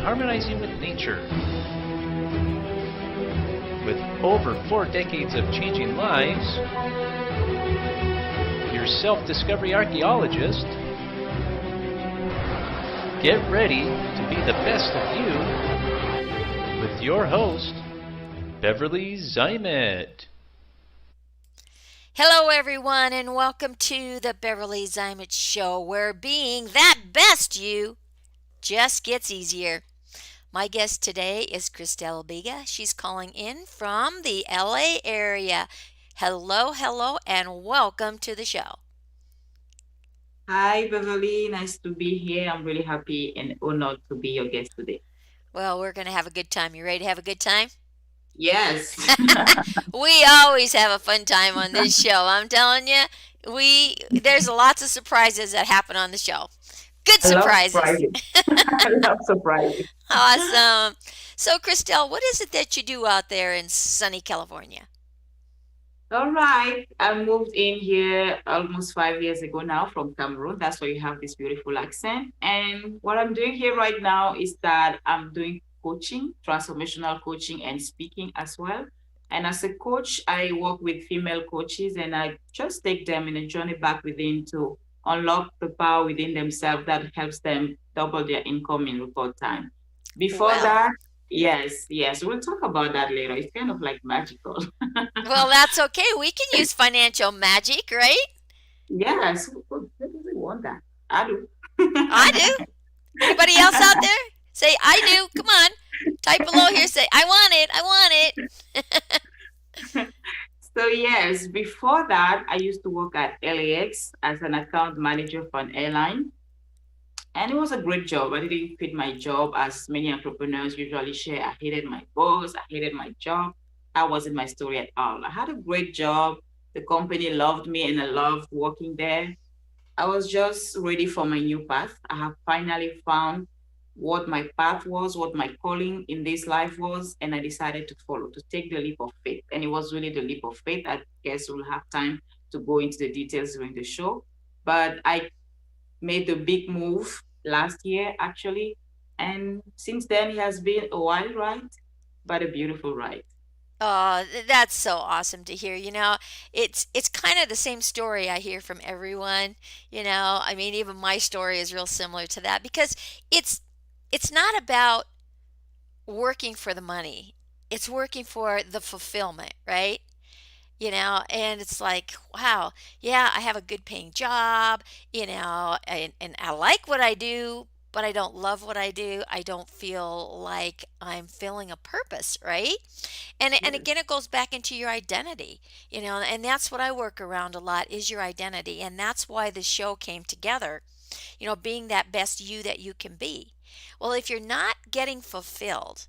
harmonizing with nature. With over 4 decades of changing lives, your self-discovery archaeologist, get ready to be the best of you with your host, Beverly Zimet. Hello, everyone, and welcome to the Beverly Zimet Show, where being that best you just gets easier. My guest today is Christelle Biiga. She's calling in from the LA area. Hello, and welcome to the show. Hi, Beverly. Nice to be here. I'm really happy and honored to be your guest today. Well, we're going to have a good time. You ready to have a good time? Yes. We always have a fun time on this show. I'm telling you, there's lots of surprises that happen on the show. Good I love surprises. surprises. I love surprises. Awesome. So, Christelle, what is it that you do out there in sunny California? All right. I moved in here almost 5 years ago now from Cameroon. That's why you have this beautiful accent. And what I'm doing here right now is that I'm doing coaching, transformational coaching, and speaking as well. And as a coach, I work with female coaches and I just take them in a journey back within to unlock the power within themselves that helps them double their income in record time. Before Well, that, yes, we'll talk about that later. It's kind of like magical. well, that's okay. We can use financial magic, right? Yes, who doesn't want that? I do. I do. Anybody else out there? Say, I do. Come on. Type below here. Say, I want it. I want it. So yes, before that, I used to work at LAX as an account manager for an airline. And it was a great job. I didn't quit my job as many entrepreneurs usually share. I hated my boss. I hated my job. That wasn't my story at all. I had a great job. The company loved me and I loved working there. I was just ready for my new path. I have finally found what my path was, what my calling in this life was, and I decided to follow, to take the leap of faith. And it was really the leap of faith. I guess we'll have time to go into the details during the show. But I made the big move last year, actually. And since then, it has been a wild ride, but a beautiful ride. Oh, that's so awesome to hear. It's kind of the same story I hear from everyone. I mean, even my story is real similar to that because it's it's not about working for the money. It's working for the fulfillment, right? And it's like, wow, yeah, I have a good paying job, and I like what I do, but I don't love what I do. I don't feel like I'm filling a purpose, right? And Yes. again, it goes back into your identity, and that's what I work around a lot is your identity. And that's why the show came together, being that best you that you can be. Well, if you're not getting fulfilled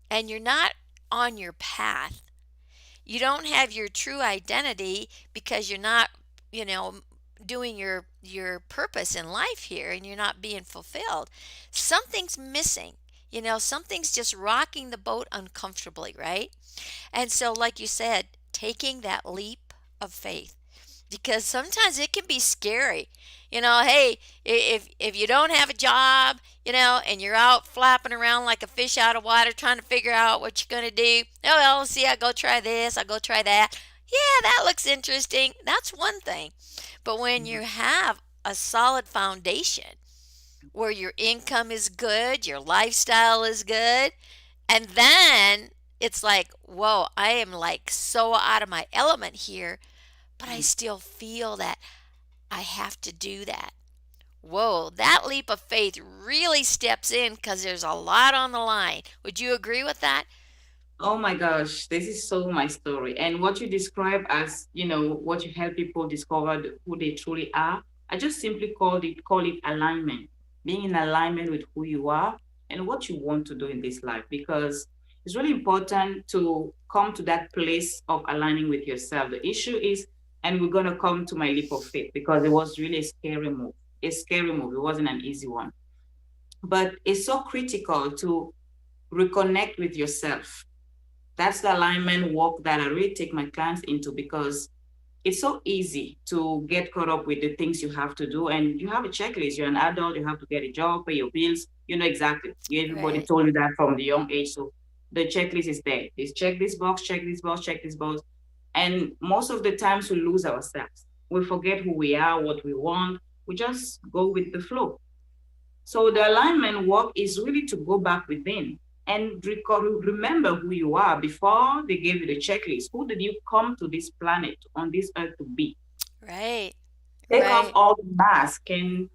and you're not on your path, you don't have your true identity because you're not, you know, doing your purpose in life here and you're not being fulfilled. Something's missing. Something's just rocking the boat uncomfortably, right? And so like you said, taking that leap of faith because sometimes it can be scary. Hey, if you don't have a job, and you're out flapping around like a fish out of water trying to figure out what you're going to do. Oh, well, see, I go try this, I go try that. Yeah, that looks interesting. That's one thing. But when you Mhm. have a solid foundation where your income is good, your lifestyle is good, and then it's like, whoa, I am like so out of my element here, but I still feel that I have to do that. Whoa, that leap of faith really steps in because there's a lot on the line. Would you agree with that? Oh my gosh, this is so my story. And what you describe as, what you help people discover who they truly are, I just simply call it alignment. Being in alignment with who you are and what you want to do in this life. Because it's really important to come to that place of aligning with yourself. The issue is, and we're gonna come to my leap of faith because it was really a scary move. A scary move. It wasn't an easy one. But it's so critical to reconnect with yourself. That's the alignment work that I really take my clients into because it's so easy to get caught up with the things you have to do. And you have a checklist. You're an adult, you have to get a job, pay your bills. You know exactly. Everybody Right. told you that from the young age. So the checklist is there. Is check this box, check this box, check this box. And most of the times we lose ourselves. We forget who we are, what we want. We just go with the flow. So the alignment work is really to go back within and remember who you are before they gave you the checklist. Who did you come to this planet on this earth to be? Right. Take off Right. all the mask and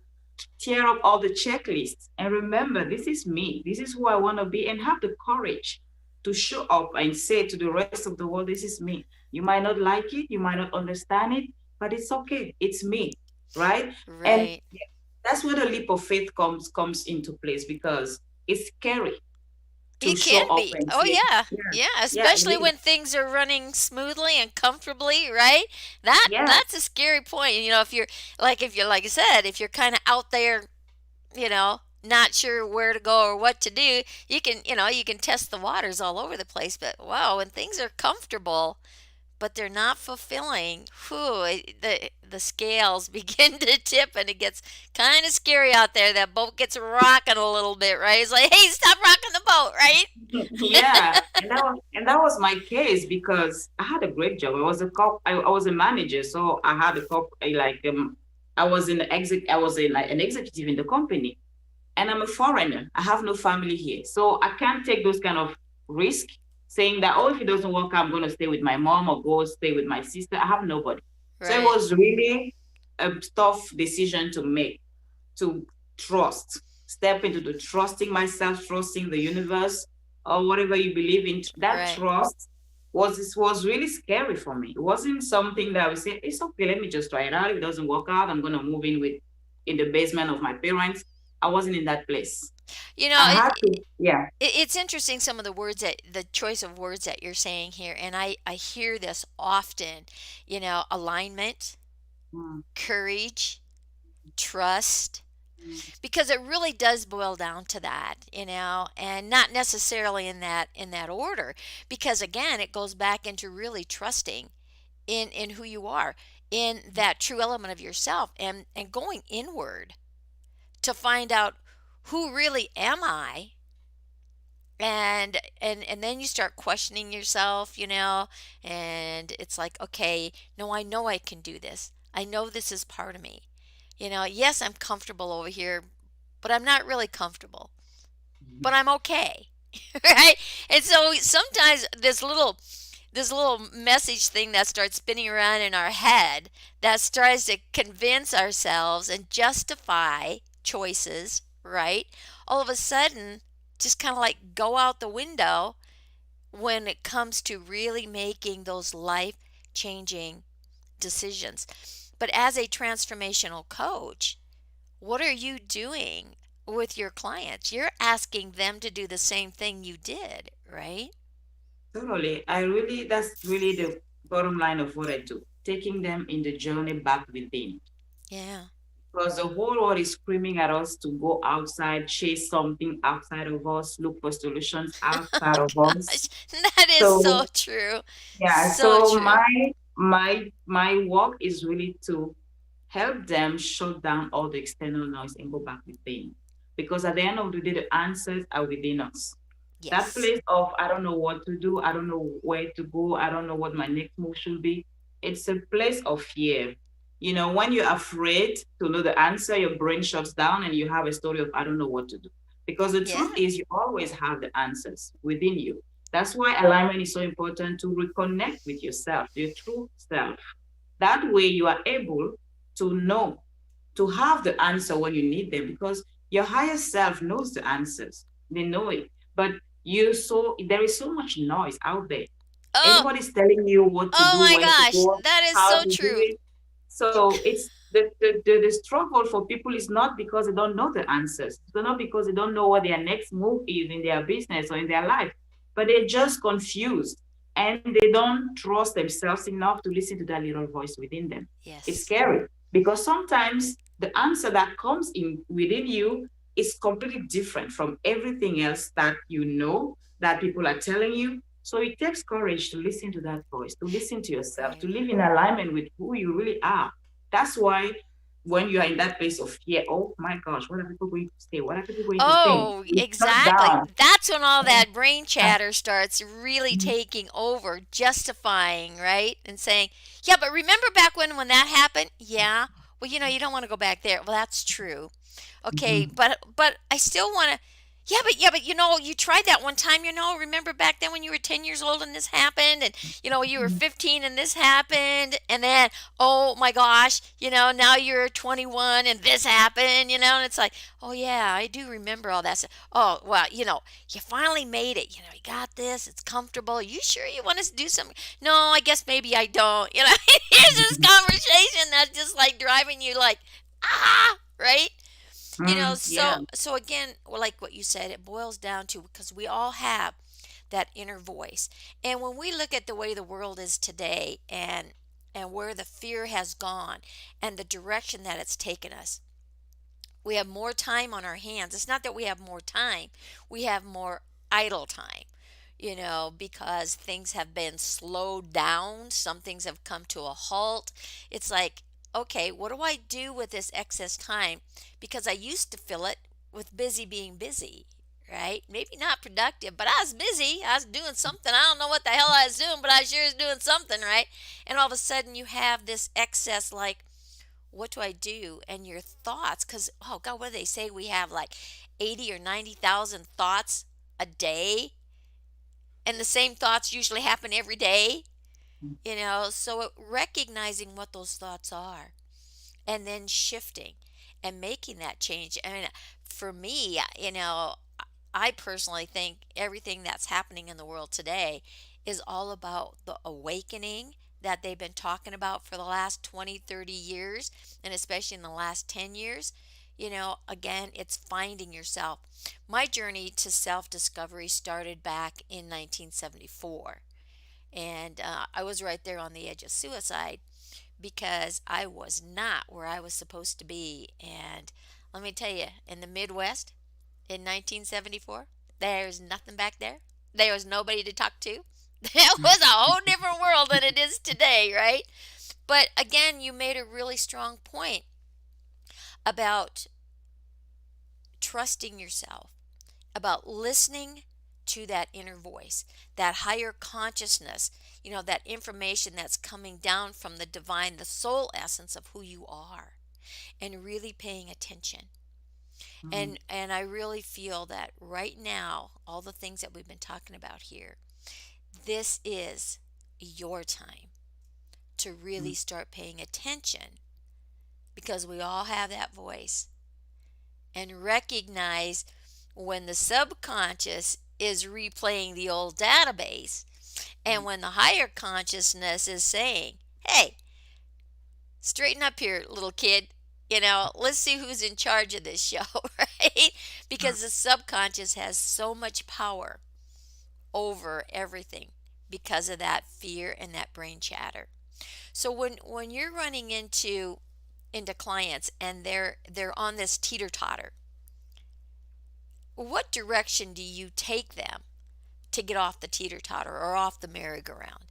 tear up all the checklists and remember this is me. This is who I want to be and have the courage to show up and say to the rest of the world, this is me. You might not like it, you might not understand it, but it's okay. It's me, right? And Right. that's where the leap of faith comes into place because it's scary to It show can up be. and Oh say, yeah. yeah, Yeah, yeah, especially it is. when things are running smoothly and comfortably, right? Yeah, That's a scary point. If you're like I said, if you're kind of out there, not sure where to go or what to do, you can test the waters all over the place, but wow, when things are comfortable but they're not fulfilling, the scales begin to tip and it gets kind of scary out there. That boat gets rocking a little bit, right? It's like, hey, stop rocking the boat, yeah, right? and that was my case because I had a great job. I was a cop. I was a manager, so I had a cop. I was in the exec. I was an executive in the company, and I'm a foreigner. I have no family here, so I can't take those kind of risk. Saying that, oh, if it doesn't work, I'm going to stay with my mom or go stay with my sister. I have nobody, so it Right, was really a tough decision to make to trust, step into the trusting myself, trusting the universe, or whatever you believe in. That right. trust was really scary for me. It wasn't something that I would say, it's okay, let me just try it out. If it doesn't work out, I'm gonna move in the basement of my parents. I wasn't in that place. You know, I it, had to, yeah. it's interesting some of the choice of words that you're saying here, and I hear this often. Alignment, Mm, courage, trust, mm, because it really does boil down to that, and not necessarily in that order, because again it goes back into really trusting in who you are, in that true element of yourself, and going inward to find out who really am I, and then you start questioning yourself, and it's like, okay, no, I know I can do this. I know this is part of me. Yes, I'm comfortable over here, but I'm not really comfortable. But mm. I'm okay. Right? And so sometimes this little message thing that starts spinning around in our head that tries to convince ourselves and justify choices, right? All of a sudden just kind of like go out the window when it comes to really making those life changing decisions. But as a transformational coach, what are you doing with your clients? You're asking them to do the same thing you did, right? Totally. That's really the bottom line of what I do, taking them in the journey back within. Yeah. Because the whole world is screaming at us to go outside, chase something outside of us, look for solutions outside of us. Gosh, that is so So true. yeah, So so true. my work is really to help them shut down all the external noise and go back within. Because at the end of the day, the answers are within us. That Yes. place of I don't know what to do, I don't know where to go, I don't know what my next move should be. It's a place of fear. When you're afraid to know the answer, your brain shuts down and you have a story of I don't know what to do. Because the truth Yeah. is you always have the answers within you. That's why alignment is so important to reconnect with yourself, your true self. That way you are able to know, to have the answer when you need them because your higher self knows the answers. They know it. But there is so much noise out there. Oh, Everybody's telling you what to oh do, my when to gosh. go, That is how so to do true. it. So it's the struggle for people is not because they don't know the answers. It's not because they don't know what their next move is in their business or in their life, but they're just confused and they don't trust themselves enough to listen to that little voice within them. It's Yes. scary because sometimes the answer that comes in within you is completely different from everything else that you know that people are telling you. So it takes courage to listen to that voice, to listen to yourself, to Right. live in alignment with who you really are. That's why when you are in that place of fear, oh my gosh, what are people going to say? What are people going to think? Oh, You shut exactly. down. That's when all that brain chatter starts really taking over, justifying, right? And saying, "Yeah, but remember back when that happened?" Yeah. Well, you don't want to go back there. Well, that's true. Okay, Mhm. but I still want to. Yeah, but you tried that one time. Remember back then when you were 10 years old and this happened, and you were 15 and this happened, and then oh my gosh, now you're 21 and this happened, and it's like, oh yeah, I do remember all that stuff. Oh well, you finally made it. You got this. It's comfortable. You sure you want us to do something? No, I guess maybe I don't. Here's this conversation that's just like driving you like right. Yeah. So again, like what you said, it boils down to because we all have that inner voice. And when we look at the way the world is today and where the fear has gone and the direction that it's taken us, we have more time on our hands. It's not that we have more time, we have more idle time, because things have been slowed down, some things have come to a halt. It's like, okay, what do I do with this excess time? Because I used to fill it with busy being busy. Right? Maybe not productive, but I was busy. I was doing something. I don't know what the hell I was doing, but I sure was doing something, right? And all of a sudden you have this excess, like, what do I do? And your thoughts, because, oh God, what do they say? We have like 80 or 90,000 thoughts a day, and the same thoughts usually happen every day, so recognizing what those thoughts are and then shifting and making that change. I mean, for me, I personally think everything that's happening in the world today is all about the awakening that they've been talking about for the last 20, 30 years, and especially in the last 10 years. Again, it's finding yourself. My journey to self discovery started back in 1974. And I was right there on the edge of suicide because I was not where I was supposed to be. And let me tell you, in the Midwest in 1974, there's nothing back there. There was nobody to talk to. It was a whole different world than it is today, right? But again, you made a really strong point about trusting yourself, about listening to that inner voice, that higher consciousness, that information that's coming down from the divine, the soul essence of who you are, and really paying attention. Mhm. And I really feel that right now, all the things that we've been talking about here, this is your time to really start paying attention because we all have that voice and recognize when the subconscious is replaying the old database and when the higher consciousness is saying, hey, straighten up here, little kid. Let's see who's in charge of this show, right? Because the subconscious has so much power over everything because of that fear and that brain chatter. So when you're running into clients and they're on this teeter totter, what direction do you take them to get off the teeter totter or off the merry-go-round?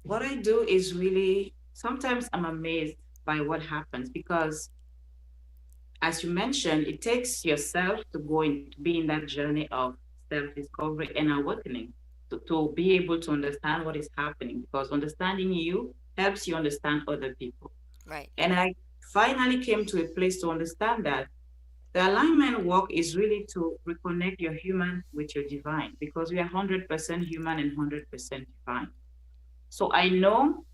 What I do is really, sometimes I'm amazed by what happens because, as you mentioned, it takes yourself to be in that journey of self-discovery and awakening to be able to understand what is happening, because understanding you helps you understand other people. Right. And I finally came to a place to understand that the alignment work is really to reconnect your human with your divine, because we are 100% human and 100% divine. So I know,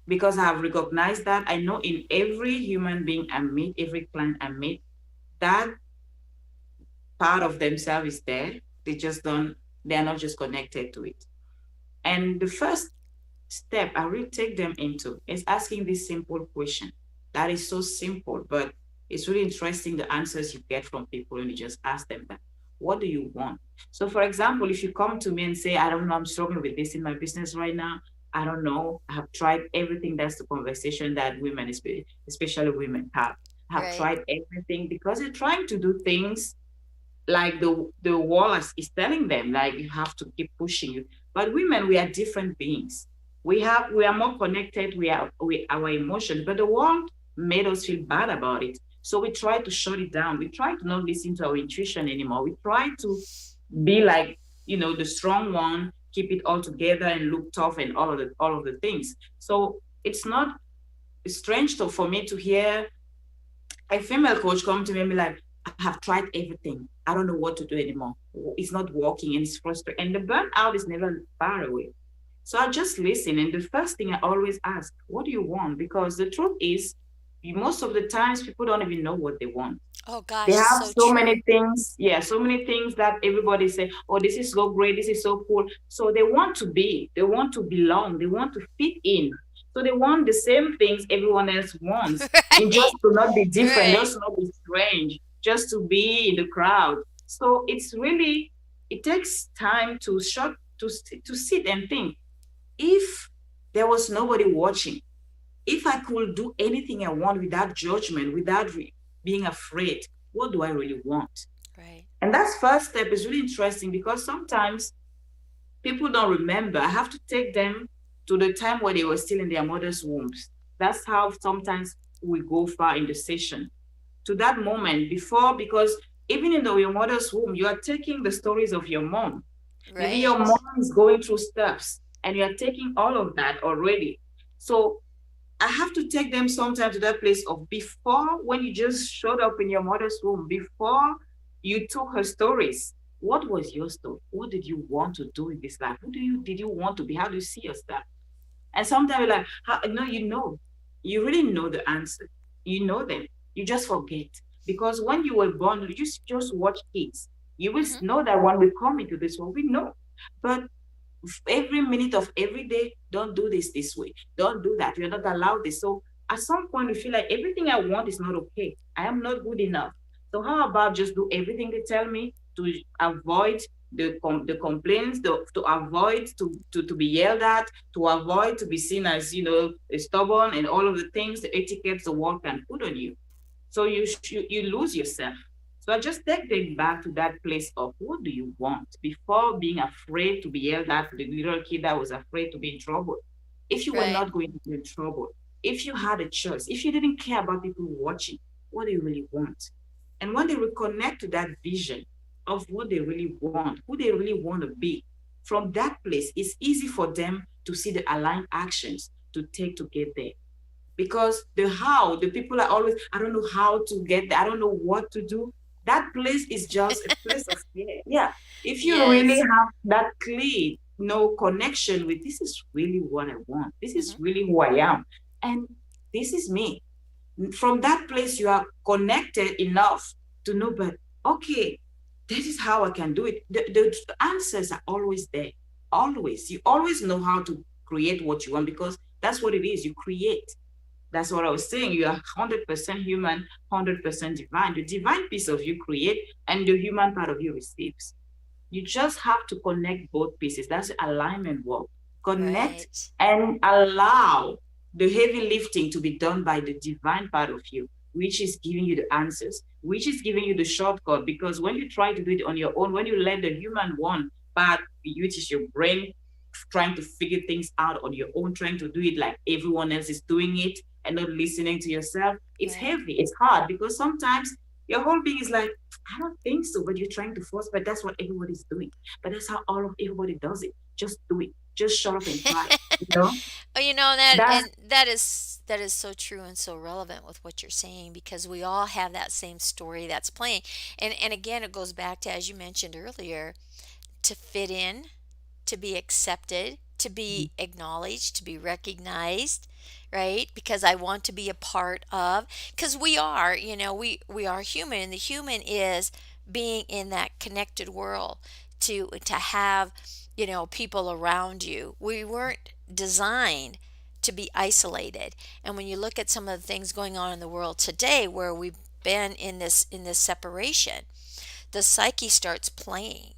because I have recognized that, I know in every human being I meet, every client I meet, that part of themselves is there. They are not just connected to it. And the first step I really take them into is asking this simple question. That is so simple, but it's really interesting the answers you get from people when you just ask them that. What do you want? So, for example, if you come to me and say, I don't know, I'm struggling with this in my business right now. I don't know. I have tried everything. That's the conversation that women, especially women, have. I have Right. tried everything because they're trying to do things like the wall is telling them, like, you have to keep pushing you. But women, we are different beings. We are more connected. We are our emotions, but the world made us feel bad about it. So we try to shut it down. We try to not listen to our intuition anymore. We try to be like, the strong one, keep it all together and look tough and all of the things. So it's not strange for me to hear a female coach come to me and be like, I have tried everything. I don't know what to do anymore. It's not working and it's frustrating. And the burnout is never far away. So I just listen. And the first thing I always ask, what do you want? Because the truth is, most of the times people don't even know what they want. Oh They gosh, have so so true. many things, yeah, so many things that everybody say, oh, this is so great, this is so cool. So they want to belong, they want to fit in. So they want the same things everyone else wants, and just Right. to not be different, Right. just to not be strange, just to be in the crowd. So it takes time to sit and think. If there was nobody watching, if I could do anything I want without judgment, without being afraid, what do I really want? Right. And that first step is really interesting because sometimes people don't remember. I have to take them to the time where they were still in their mother's wombs. That's how sometimes we go far in the session. To that moment before, because even in your mother's womb, you are taking the stories of your mom. Maybe your Right. mom is going through steps and you are taking all of that already. So I have to take them sometimes to that place of before, when you just showed up in your mother's womb, before you took her stories. What was your story? What did you want to do in this life? Who did you want to be? How do you see yourself? And sometimes you're like, no, you really know the answer. You know them. You just forget. Because when you were born, you just watch kids. You will Hmm. know that when we come into this world, we know. But every minute of every day, don't do this way. Don't do that. You're not allowed this. So at some point, you feel like everything I want is not okay. I am not good enough. So how about just do everything they tell me to avoid the complaints, to avoid to be yelled at, to avoid to be seen as stubborn and all of the things, the etiquettes the world can put on you. So you lose yourself. So I just take them back to that place of what do you want before being afraid to be yelled at, the little kid that was afraid to be in trouble. If you were Right. not going to be in trouble, if you had a choice, if you didn't care about people watching, what do you really want? And when they reconnect to that vision of what they really want, who they really want to be, from that place, it's easy for them to see the aligned actions to take to get there. Because the how, the people are always, I don't know how to get there, I don't know what to do. That place is just a place of fear. Yeah. If you really Yes. have that clear, no connection with this is really what I want. This is Hmm. really who I am. And this is me. From that place, you are connected enough to know, but okay, this is how I can do it. The answers are always there. Always. You always know how to create what you want because that's what it is. You create. That's what I was saying. You are 100% human, 100% divine. The divine piece of you create, and the human part of you receives. You just have to connect both pieces. That's alignment work. Connect Right. and allow the heavy lifting to be done by the divine part of you, which is giving you the answers, which is giving you the shortcut. Because when you try to do it on your own, when you let the human one part, which is your brain, trying to figure things out on your own, trying to do it like everyone else is doing it and not listening to yourself, it's Right. heavy, it's hard because sometimes your whole being is like, I don't think so, but you're trying to force, but that's what everybody's doing. But that's how all of everybody does it. Just do it. Just shut up and try. You know? Oh, that That's and that is so true and so relevant with what you're saying because we all have that same story that's playing. And again, it goes back to, as you mentioned earlier, to fit in, to be accepted, to be acknowledged, to be recognized, right? Because I want to be a part of, because we are, we are human, and the human is being in that connected world to have, people around you. We weren't designed to be isolated. And when you look at some of the things going on in the world today where we've been in this separation, the psyche starts playing,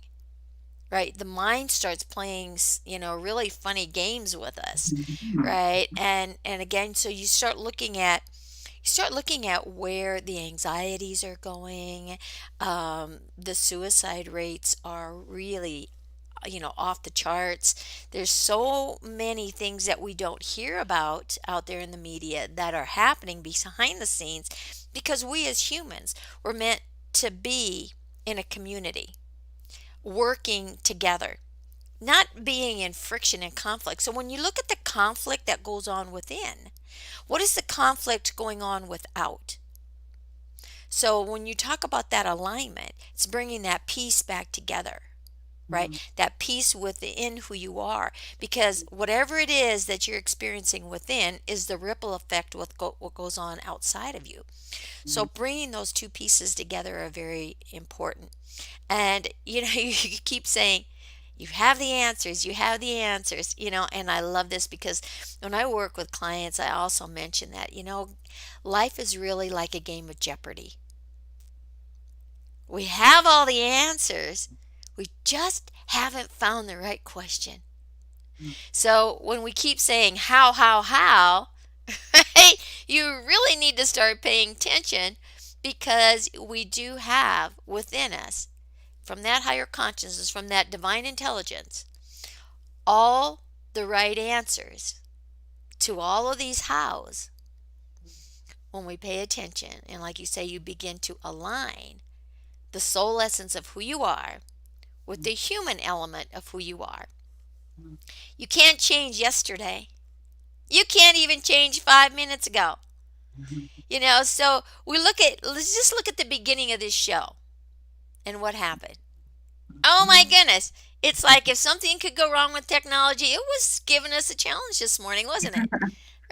right? The mind starts playing, really funny games with us, right? And again, so you start looking at where the anxieties are going. The suicide rates are really off the charts. There's so many things that we don't hear about out there in the media that are happening behind the scenes because we as humans were meant to be in a community, working together, not being in friction and conflict. So when you look at the conflict that goes on within, what is the conflict going on without? So when you talk about that alignment, it's bringing that peace back together, right? Mhm. That peace within who you are. Because whatever it is that you're experiencing within is the ripple effect with what goes on outside of you. So Mhm. bringing those two pieces together are very important. And, you keep saying, you have the answers, you have the answers, and I love this because when I work with clients, I also mention that, life is really like a game of Jeopardy. We have all the answers. We just haven't found the right question. Mhm. So when we keep saying how, right, you really need to start paying attention because we do have within us, from that higher consciousness, from that divine intelligence, all the right answers to all of these hows when we pay attention. And like you say, you begin to align the soul essence of who you are with the human element of who you are. Mhm. You can't change yesterday. You can't even change 5 minutes ago. Mhm. So let's just look at the beginning of this show and what happened. Oh my goodness. It's like if something could go wrong with technology, it was giving us a challenge this morning, wasn't it?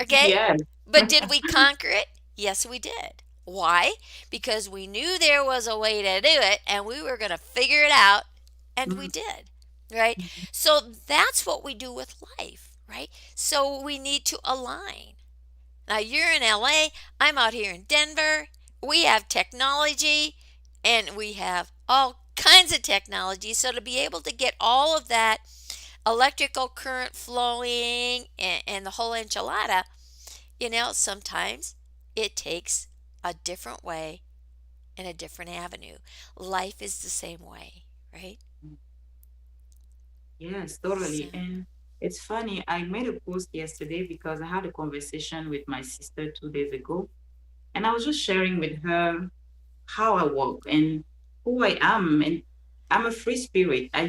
Okay? Yes. But did we conquer it? Yes, we did. Why? Because we knew there was a way to do it and we were going to figure it out, and we Mhm. did. Right? So that's what we do with life, right? So we need to align. Now you're in LA, I'm out here in Denver. We have technology and we have all kinds of technology. So to be able to get all of that electrical current flowing and the whole enchilada, sometimes it takes a different way and a different avenue. Life is the same way, right? Yes, So, totally. And it's funny, I made a post yesterday because I had a conversation with my sister 2 days ago, and I was just sharing with her how I work and who I am. And I'm a free spirit. I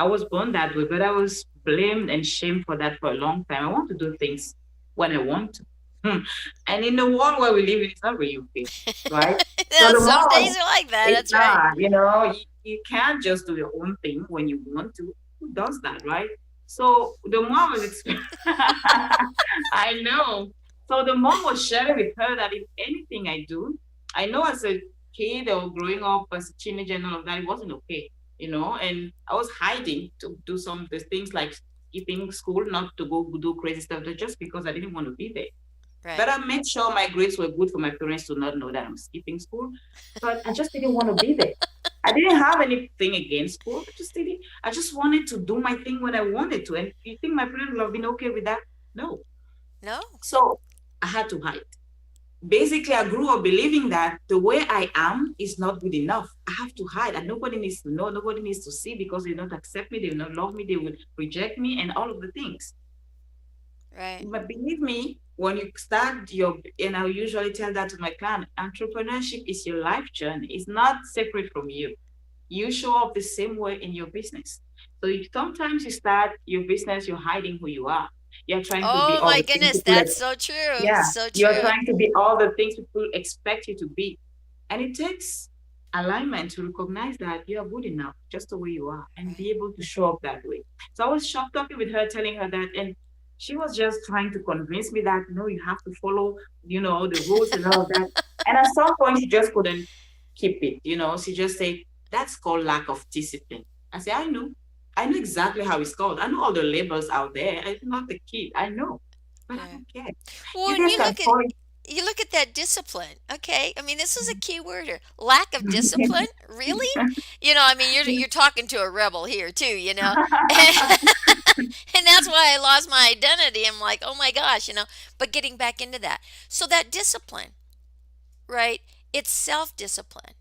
was born that way, but I was blamed and shamed for that for a long time. I want to do things when I want to. Hmm. And in the world where we live in, it's not really okay, right? So yeah, the some more days are like that. it's That's right. not, you can't just do your own thing when you want to. Who does that, right? So the more I was I know. So the mom was sharing with her that if anything I do, I know as a kid or growing up as a teenager and all of that, it wasn't okay, and I was hiding to do some of the things like skipping school, not to go do crazy stuff, just because I didn't want to be there. But Right. I made sure my grades were good for my parents to not know that I'm skipping school. But I just didn't want to be there. I didn't have anything against school. I just wanted to do my thing when I wanted to. And you think my parents would have been okay with that? No. No. So I had to hide. Basically, I grew up believing that the way I am is not good enough. I have to hide, and nobody needs to know, nobody needs to see because they will not accept me, they will not love me, they will reject me, and all of the things. Right. But believe me, when you and I usually tell that to my client, entrepreneurship is your life journey. It's not separate from you. You show up the same way in your business. So sometimes you start your business, you're hiding who you are. You're trying to be Oh all my the things goodness, people that's so true. yeah, So you're true. trying to be all the things people expect you to be. And it takes alignment to recognize that you are good enough just the way you are and Right. be able to show up that way. So I was shocked talking with her, telling her that, and she was just trying to convince me that no, you have to follow, the rules and all of that. And at some point, she just couldn't keep it. She just said, that's called lack of discipline. I said, I know. I know exactly how it's called. I know all the labels out there. I'm not the kid. I know. But I Right. don't care. Well, You when guys you can look at call it. you look at that discipline, okay? I mean, this is a key word here. Lack of discipline? Really? I mean, you're talking to a rebel here too. And that's why I lost my identity. I'm like, "Oh my gosh." But getting back into that. So that discipline, right? It's self-discipline.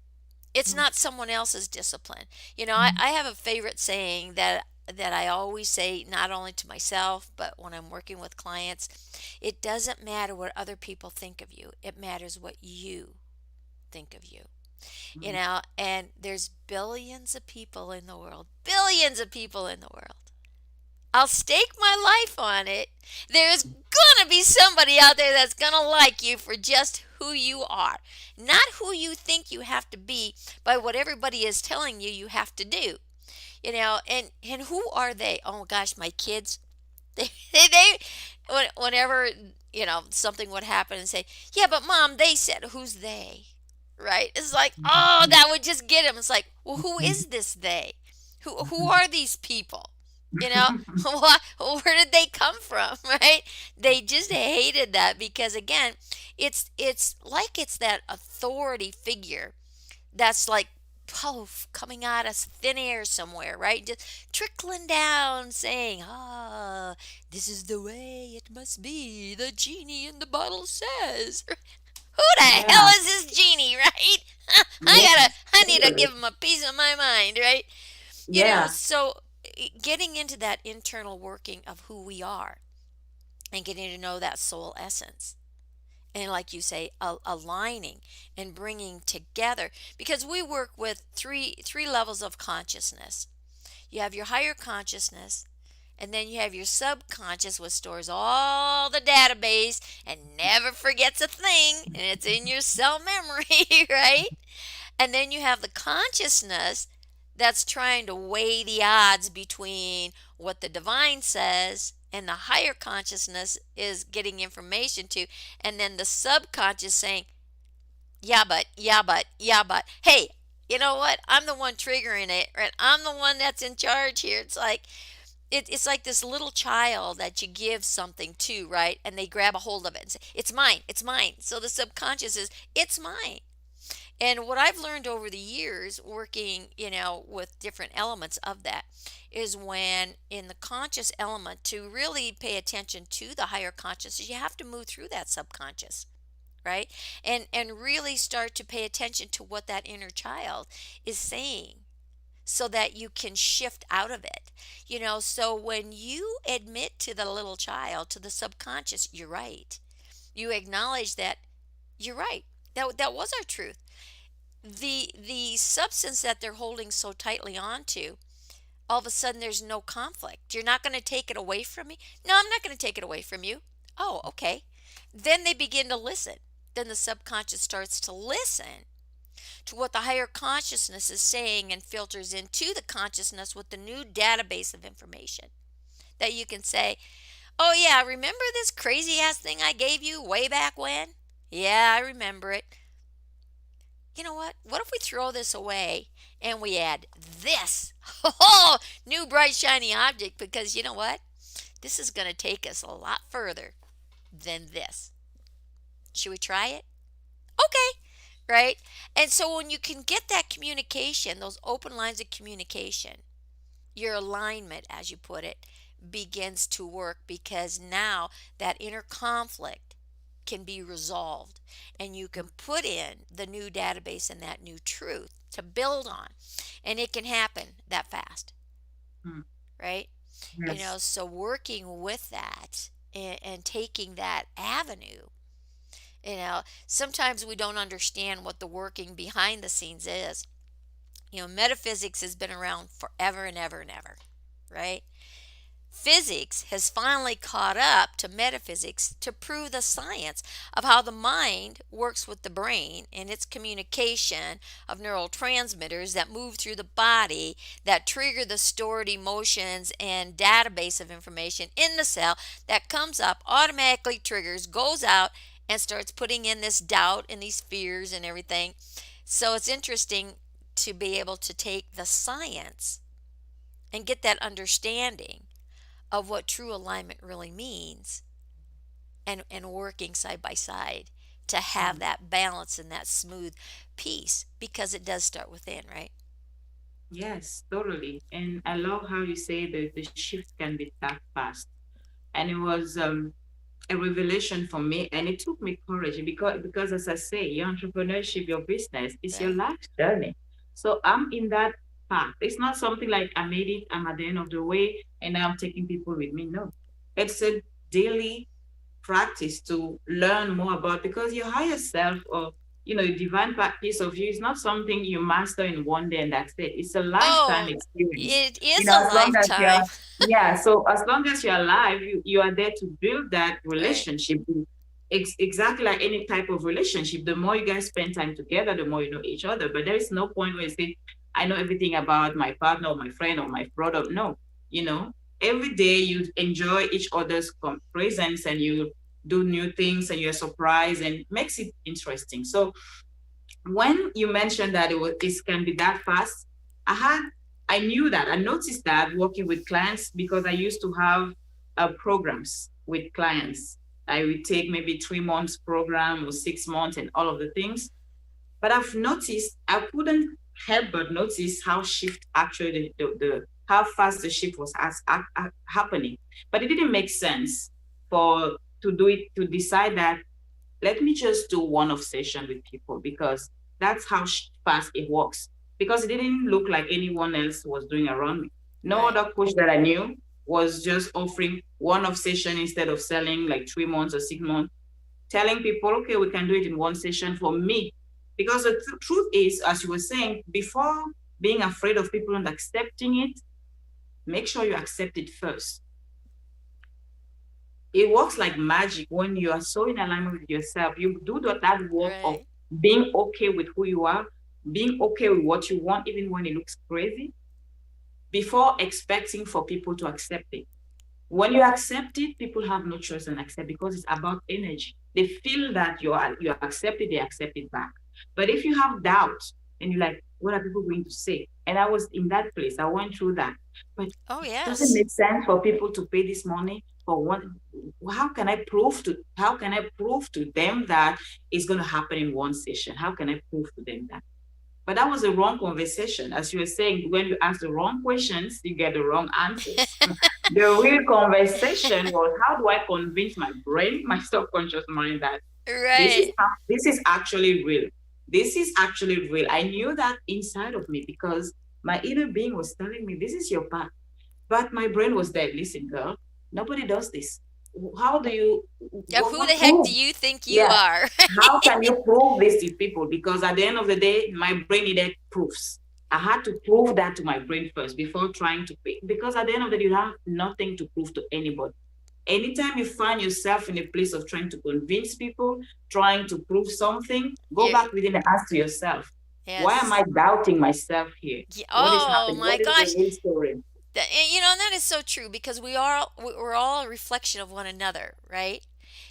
It's not someone else's discipline. I have a favorite saying that that I always say, not only to myself, but when I'm working with clients, it doesn't matter what other people think of you. It matters what you think of you. Mm. And there's billions of people in the world, billions of people in the world. I'll stake my life on it. There's gonna be somebody out there that's gonna like you for just who you are, not who you think you have to be by what everybody is telling you you have to do. And who are they? Oh gosh, my kids. They whenever something would happen and say, yeah, but mom, they said, who's they? Right? It's like, oh, that would just get him. It's like, well, who is this they? Who are these people? You know, where did they come from? Right? They just hated that because again, it's like it's that authority figure that's like poof coming out of thin air somewhere, right? Just trickling down saying, ah, this is the way it must be. The genie in the bottle says. Who the hell Yeah. is this genie, right? Yes. I need to Totally. give him a piece of my mind, right? Yeah. So getting into that internal working of who we are and getting to know that soul essence and like you say, aligning and bringing together, because we work with three levels of consciousness. You have your higher consciousness, and then you have your subconscious, which stores all the database and never forgets a thing, and it's in your cell memory. Right? And then you have the consciousness that's trying to weigh the odds between what the divine says and the higher consciousness is getting information to, and then the subconscious saying, yeah, but, yeah, but, yeah, but, hey, you know what? I'm the one triggering it, right? I'm the one that's in charge here. It's like this little child that you give something to, right? And they grab a hold of it and say, it's mine, it's mine. So the subconscious is, it's mine. And what I've learned over the years working, with different elements of that is when in the conscious element to really pay attention to the higher consciousness, you have to move through that subconscious, right? And really start to pay attention to what that inner child is saying so that you can shift out of it. So when you admit to the little child, to the subconscious, you're right. You acknowledge that you're right. That was our truth. The substance that they're holding so tightly onto, all of a sudden there's no conflict. You're not going to take it away from me. No, I'm not going to take it away from you. Oh, okay. Then they begin to listen. Then the subconscious starts to listen to what the higher consciousness is saying and filters into the consciousness with the new database of information that you can say, oh yeah, remember this crazy ass thing I gave you way back when? Yeah, I remember it. You know what? What if we throw this away and we add this? Oh, new bright shiny object, because you know what? This is going to take us a lot further than this. Should we try it? Okay, right? And so when you can get that communication, those open lines of communication, your alignment, as you put it, begins to work because now that inner conflict can be resolved and you can put in the new database and that new truth to build on, and it can happen that fast, Mm. right? Yes. So working with that and taking that avenue, sometimes we don't understand what the working behind the scenes is. Metaphysics has been around forever and ever and ever, right? Physics has finally caught up to metaphysics to prove the science of how the mind works with the brain and its communication of neurotransmitters that move through the body that trigger the stored emotions and database of information in the cell that comes up, automatically triggers, goes out, and starts putting in this doubt and these fears and everything. So it's interesting to be able to take the science and get that understanding of what true alignment really means, and working side by side to have Mm. that balance and that smooth peace, because it does start within, right? Yes, totally. And I love how you say that the shift can be that fast. And it was a revelation for me, and it took me courage because as I say, your entrepreneurship, your business is your Right. life journey. So I'm in that path. It's not something like I made it, I'm at the end of the way, and now I'm taking people with me. No, it's a daily practice to learn more about, because your higher self, or the divine piece of you, is not something you master in one day and that's it. It's a lifetime Oh, experience. it is a As long as you're, lifetime. yeah, so as long as you're alive, you are there to build that Right. relationship. Exactly like any type of relationship. The more you guys spend time together, the more you know each other. But there is no point where you say, I know everything about my partner or my friend or my brother. No, you know, every day you enjoy each other's presence, and you do new things, and you're surprised, and it makes it interesting. So when you mentioned that it can be that fast, I knew that. I noticed that working with clients, because I used to have programs with clients. I would take maybe 3 months program or 6 months and all of the things. But I've noticed, I couldn't help but notice how shift actually the how fast the shift was happening. But it didn't make sense for to do it, to decide that let me just do one-off session with people, because that's how fast it works. Because it didn't look like anyone else was doing around me. No Right. other coach that I knew was just offering one-off session instead of selling like 3 months or 6 months, telling people, okay, we can do it in one session for me. Because the truth is, as you were saying, before being afraid of people and accepting it, make sure you accept it first. It works like magic when you are so in alignment with yourself. You do that work of Right. being okay with who you are, being okay with what you want, even when it looks crazy, before expecting for people to accept it. When you accept it, people have no choice than accept, because it's about energy. They feel that you accept it, they accept it back. But if you have doubt and you're like, what are people going to say? And I was in that place. I went through that. But Oh, it doesn't yes. make sense for people to pay this money for one. How can I prove to them that it's going to happen in one session? How can I prove to them that? But that was the wrong conversation. As you were saying, when you ask the wrong questions, you get the wrong answers. The real conversation was, how do I convince my brain, my subconscious mind, that Right. this is actually real. This is actually real. I knew that inside of me, because my inner being was telling me this is your path. But my brain was there. Listen, girl, nobody does this. How do you, Yeah, what, who the what heck do proof? you think you Yeah. are? How can you prove this to people? Because at the end of the day, my brain needed proofs. I had to prove that to my brain first before trying to pay. Because at the end of the day, you have nothing to prove to anybody. Anytime you find yourself in a place of trying to convince people, trying to prove something, go You, back within and ask yourself, why am yes. I doubting myself here? What is Oh happening? my What is the gosh. real story? And that is so true because we're all a reflection of one another, right?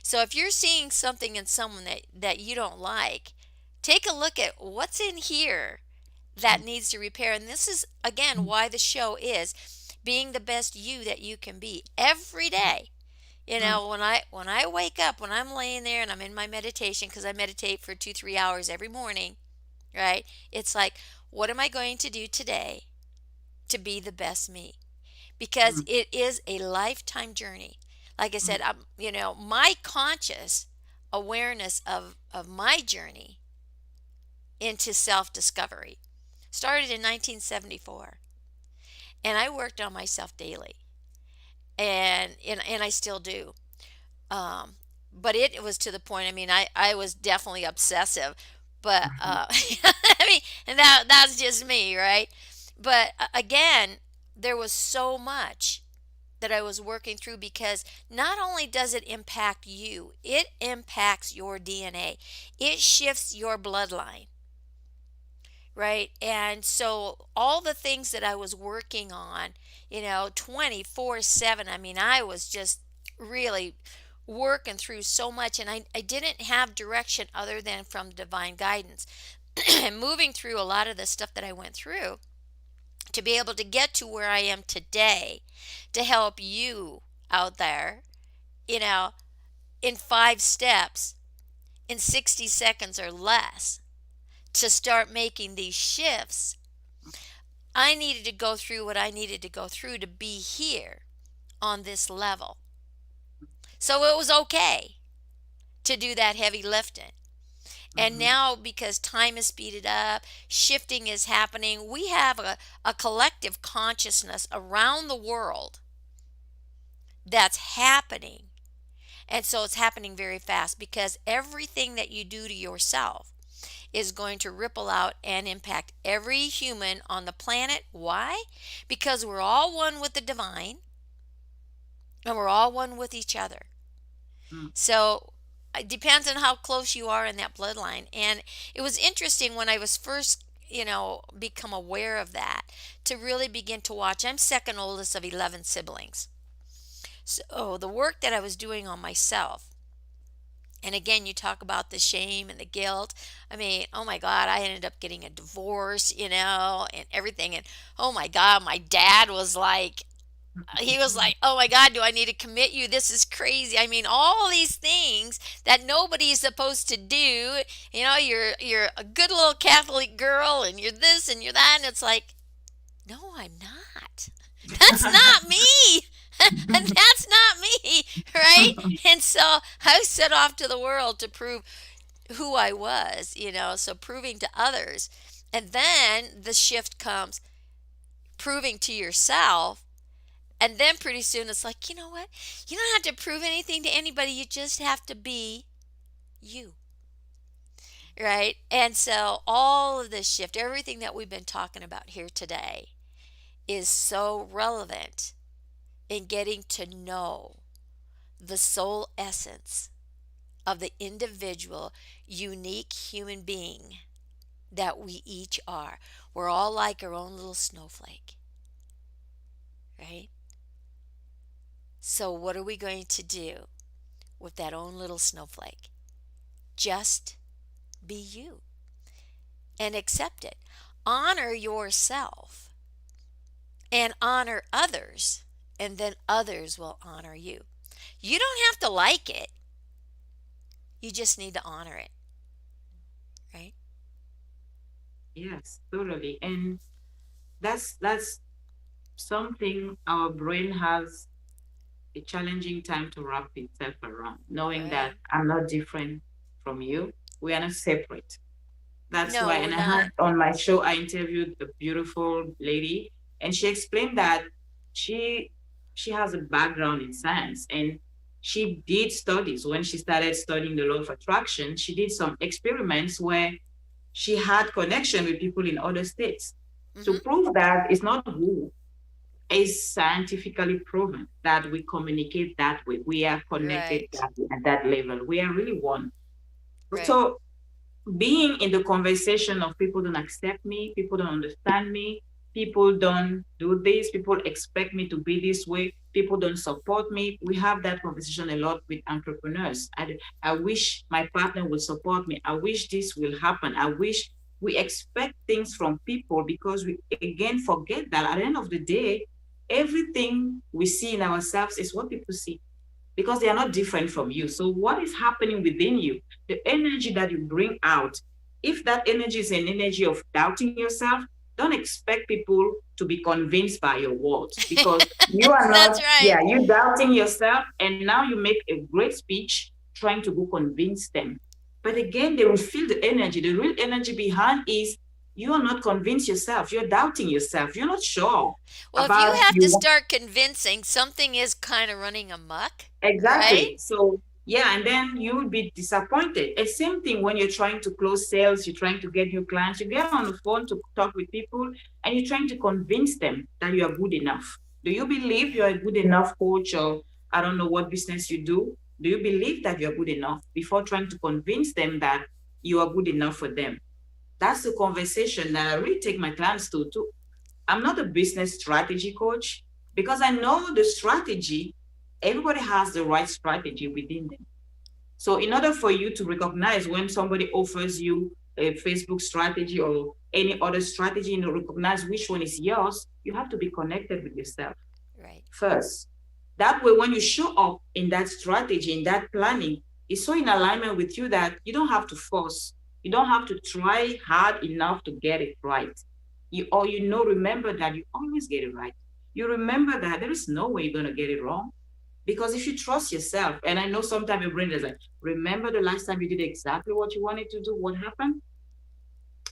So if you're seeing something in someone that you don't like, take a look at what's in here that needs to repair. And this is again why the show is being the best you that you can be every day. When I wake up, when I'm laying there and I'm in my meditation, because I meditate for 2-3 hours every morning, right? It's like, what am I going to do today to be the best me? Because Mm, it is a lifetime journey. Like I mm, said, my conscious awareness of my journey into self discovery started in 1974, and I worked on myself daily, and I still do. Um, but it was to the point. I mean, I was definitely obsessive, but mhm, I mean, and that's just me, right? But again, there was so much that I was working through because not only does it impact you, it impacts your DNA. It shifts your bloodline, right? And so all the things that I was working on, 24/7, I mean, I was just really working through so much, and I didn't have direction other than from divine guidance. And moving through a lot of the stuff that I went through to be able to get to where I am today to help you out there, you know, in 5 steps, in 60 seconds or less, to start making these shifts. I needed to go through what I needed to go through to be here on this level. So it was okay to do that heavy lifting. And now, because time is speeded up, shifting is happening, we have a collective consciousness around the world that's happening. And so it's happening very fast because everything that you do to yourself is going to ripple out and impact every human on the planet. Why? Because we're all one with the divine and we're all one with each other. Mm. So it depends on how close you are in that bloodline. And it was interesting when I was first, become aware of that to really begin to watch. I'm second oldest of 11 siblings. So the work that I was doing on myself, and again, you talk about the shame and the guilt. I mean, oh my God, I ended up getting a divorce, and everything. And oh my God, my dad was like, he was like, oh my God, do I need to commit you? This is crazy. I mean, all these things that nobody's supposed to do. You're a good little Catholic girl and you're this and you're that. And it's like, no, I'm not. That's not me. And that's not me, right? And so I set off to the world to prove who I was, so proving to others. And then the shift comes proving to yourself. And then pretty soon it's like, you know what? You don't have to prove anything to anybody. You just have to be you, right? And so all of this shift, everything that we've been talking about here today is so relevant in getting to know the soul essence of the individual, unique human being that we each are. We're all like our own little snowflake, right? So, what are we going to do with that own little snowflake? Just be you and accept it. Honor yourself and honor others, and then others will honor you. You don't have to like it, you just need to honor it, right? Yes, totally. And that's something our brain has a challenging time to wrap itself around, knowing that Right. I'm not different from you. We are not separate. That's why, No, and we're I not. had on my show, I interviewed a beautiful lady, and she explained that she she has a background in science, and she did studies. When she started studying the law of attraction, she did some experiments where she had connection with people in other states to Hmm. prove that it's not who is scientifically proven that we communicate that way. We are connected Right, that way, at that level. We are really one. right. So being in the conversation of people don't accept me, people don't understand me, people don't do this, people expect me to be this way, people don't support me. We have that conversation a lot with entrepreneurs. I wish my partner would support me. I wish this will happen. I wish we expect things from people because we again forget that at the end of the day, everything we see in ourselves is what people see because they are not different from you. So, what is happening within you? The energy that you bring out, if that energy is an energy of doubting yourself, don't expect people to be convinced by your words because you are That's not, right. yeah, you doubting yourself, and now you make a great speech trying to go convince them. But again, they will feel the energy. The real energy behind is you are not convinced yourself. You're doubting yourself. You're not sure Well, if you about have to you. start convincing, something is kind of running amok, right? Exactly. So yeah, and then you would be disappointed. And same thing when you're trying to close sales, you're trying to get new clients, you get on the phone to talk with people and you're trying to convince them that you are good enough. Do you believe you're a good enough coach or I don't know what business you do? Do you believe that you're good enough before trying to convince them that you are good enough for them? That's the conversation that I really take my clients to. I'm not a business strategy coach because I know the strategy, everybody has the right strategy within them. So, in order for you to recognize when somebody offers you a Facebook strategy or any other strategy and recognize which one is yours, you have to be connected with yourself Right. first. That way, when you show up in that strategy, in that planning, it's so in alignment with you that you don't have to force. You don't have to try hard enough to get it right. Remember that you always get it right. You remember that there is no way you're going to get it wrong. Because if you trust yourself, and I know sometimes your brain is like, remember the last time you did exactly what you wanted to do, what happened?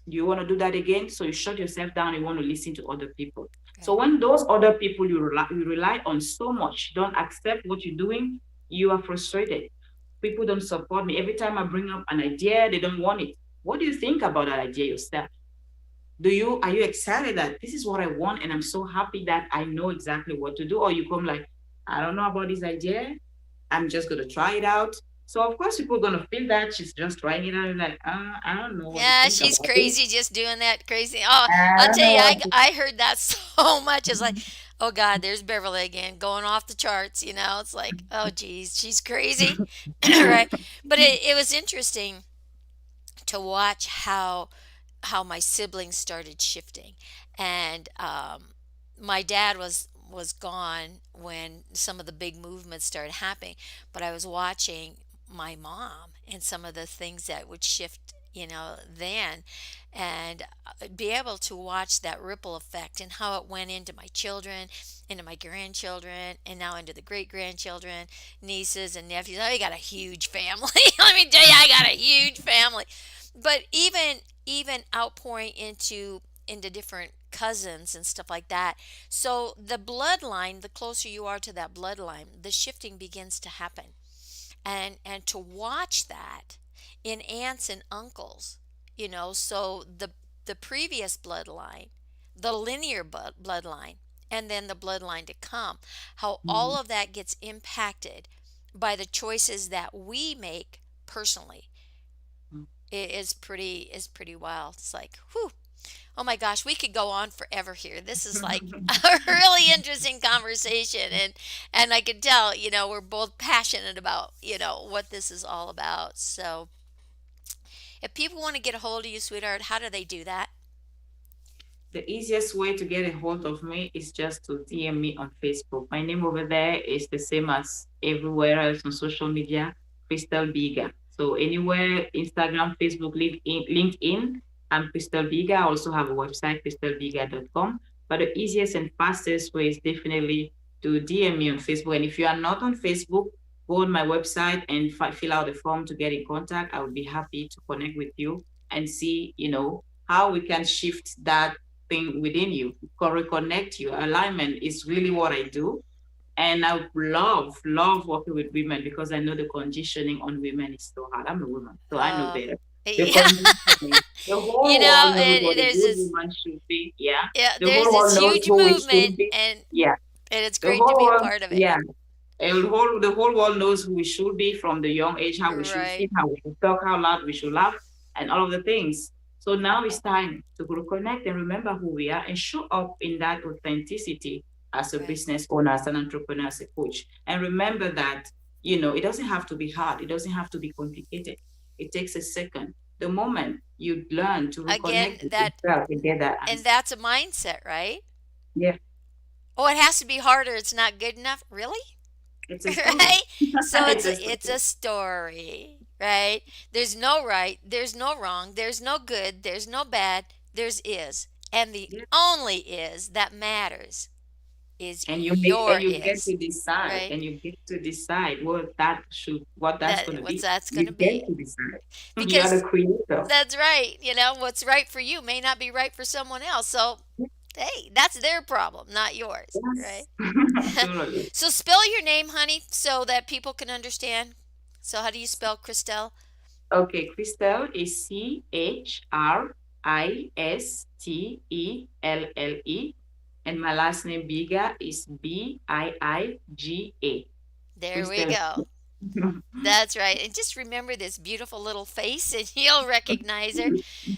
Do you want to do that again? So you shut yourself down, you want to listen to other people. So Right. when those other people you rely on so much don't accept what you're doing, you are frustrated. People don't support me. Every time I bring up an idea, they don't want it. What do you think about that idea yourself? Are you excited that this is what I want and I'm so happy that I know exactly what to do? Or you come like, I don't know about this idea. I'm just gonna try it out. So of course people are gonna feel that she's just trying it out. And like, I don't know what to Yeah, think she's about it. crazy just doing that crazy. Oh, I I'll don't tell know you, what I heard that so much. It's like, to oh God, there's Beverly again, going off the charts. It's like, oh geez, she's crazy, right? But it was interesting to watch how my siblings started shifting, and my dad was gone when some of the big movements started happening, but I was watching my mom and some of the things that would shift, then, and be able to watch that ripple effect and how it went into my children, into my grandchildren, and now into the great grandchildren, nieces and nephews. I got a huge family. Let me tell you, I got a huge family. But even outpouring into different cousins and stuff like that. So the bloodline, the closer you are to that bloodline, the shifting begins to happen. And to watch that in aunts and uncles, so the previous bloodline, the linear bloodline, and then the bloodline to come, how all Mhm. of that gets impacted by the choices that we make personally. It is pretty wild. It's like, whew. Oh my gosh, we could go on forever here. This is like a really interesting conversation, and I can tell, we're both passionate about, what this is all about. So, if people want to get a hold of you, sweetheart, how do they do that? The easiest way to get a hold of me is just to DM me on Facebook. My name over there is the same as everywhere else on social media, Christelle Biiga. So anywhere, Instagram, Facebook, LinkedIn, I'm Christelle Biiga. I also have a website, christellebiiga.com. But the easiest and fastest way is definitely to DM me on Facebook. And if you are not on Facebook, go on my website and fill out the form to get in contact. I would be happy to connect with you and see, how we can shift that thing within you, reconnect you. Alignment is really what I do. And I love working with women because I know the conditioning on women is so hard. I'm a woman, so I know Uh, better. The yeah, conditioning, the whole world knows what a there's good this, woman should be. Yeah. yeah, The there's whole this world knows huge who we movement, should be. and Yeah. it's The great to whole be a world, part of it. yeah. And the whole world knows who we should be from the young age, how we should Right, think, how we should talk, how loud we should laugh, and all of the things. So now it's time to reconnect and remember who we are and show up in that authenticity as a right. business owner, as an entrepreneur, as a coach. And remember that, it doesn't have to be hard. It doesn't have to be complicated. It takes a second. The moment you learn to Again, reconnect with that yourself and get that and answer. that's a mindset, right? Yeah, Oh, it has to be harder. It's not good enough. Really? it's a story. Right? So It's a it's story. a story, right? There's no right, there's no wrong, there's no good, there's no bad, there's is. And the Yeah. only is that matters is And you make and your you get is, to decide right? and you get to decide what that's going That to what's be. that's going You to get be. to decide. You are the Because creator. that's right. What's right for you may not be right for someone else. So, hey, that's their problem, not yours, right? Yes. Totally. So spell your name, honey, so that people can understand. So how do you spell Christelle? Okay, Christelle is Christelle, and my last name Biga is Biiga. There we Christelle. go. That's right. And just remember this beautiful little face and you'll recognize her.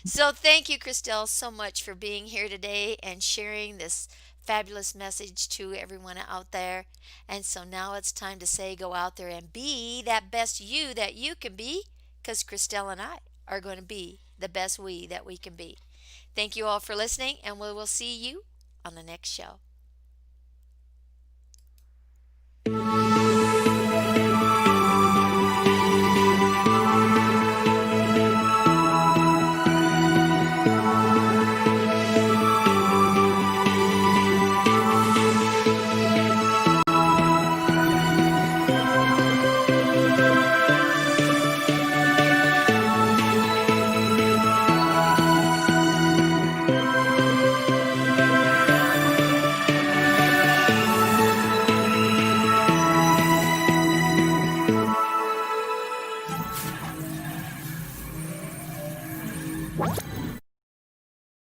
So thank you, Christelle, so much for being here today and sharing this fabulous message to everyone out there. And so now it's time to say go out there and be that best you that you can be, because Christelle and I are going to be the best we that we can be. Thank you all for listening, and we will see you on the next show.